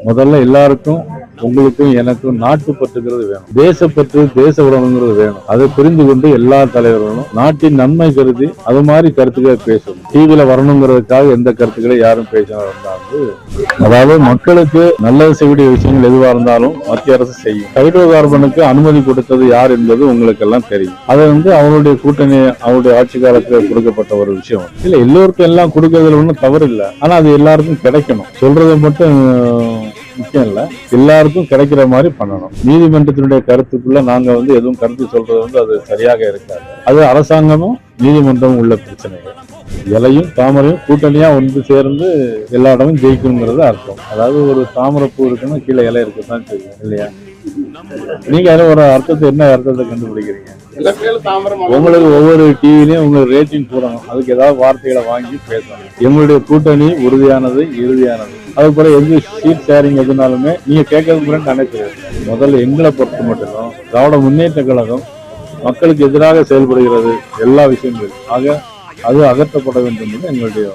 முதல்ல எல்லாருக்கும் உங்களுக்கும் எனக்கும் நாட்டு பற்றுங்கிறது வேணும், தேசப்பற்று தேச உணர்வுங்கிறது வேணும். அதை புரிந்து கொண்டு எல்லா தலைவர்களும் நாட்டின் நன்மை கருதி அது மாதிரி கருத்துக்களை பேசணும். டிவியில வரணுங்கிறதுக்காக எந்த கருத்துக்களை யாரும் பேசினாலும், அதாவது மக்களுக்கு நல்லது செய்யக்கூடிய விஷயங்கள் எதுவா இருந்தாலும் மத்திய அரசு செய்யும். ஹைட்ரோ கார்பனுக்கு அனுமதி கொடுத்தது யார் என்பது உங்களுக்கு எல்லாம் தெரியும். அதை அவங்களுடைய கூட்டணி அவருடைய ஆட்சி காலத்தில் கொடுக்கப்பட்ட ஒரு விஷயம் இல்ல. எல்லோருக்கும் எல்லாம் கொடுக்கறதுல ஒன்றும் தவறு இல்லை, ஆனா அது எல்லாருக்கும் கிடைக்கணும். சொல்றது மட்டும் முக்கியம் இல்ல, எல்லாருக்கும் கிடைக்கிற மாதிரி பண்ணணும். நீதிமன்றத்தினுடைய கருத்துக்குள்ள நாங்க எதுவும் கருத்து சொல்றது அது சரியாக இருக்காது. அது அரசாங்கமும் நீதிமன்றமும் உள்ள பிரச்சனைகள். இலையும் தாமரையும் கூட்டணியா ஒன்று சேர்ந்து எல்லா இடமும் ஜெயிக்கணுங்கிறது அர்த்தம். அதாவது ஒரு தாமரை பூ இருக்குன்னா கீழே இலை இருக்குதான் தெரியும் இல்லையா? நீங்க அதில் ஒரு அர்த்தத்தை என்ன அர்த்தத்தை கண்டுபிடிக்கிறீங்க? உங்களுக்கு ஒவ்வொரு டிவிலையும் உங்களுக்கு ரேட்டிங் போடணும், அதுக்கு ஏதாவது வார்த்தைகளை வாங்கி பேசணும். எங்களுடைய கூட்டணி உறுதியானது, இறுதியானது. அது போல எது சீட் ஷேரிங் எதுனாலுமே நீங்க கேட்கறது முன்னாடி நினைக்கிறது. முதல்ல எங்களை பொறுத்த மட்டும் திராவிட முன்னேற்ற கழகம் மக்களுக்கு எதிராக செயல்படுகிறது எல்லா விஷயங்களும். ஆக அது அகற்றப்பட வேண்டும் என்று எங்களுடைய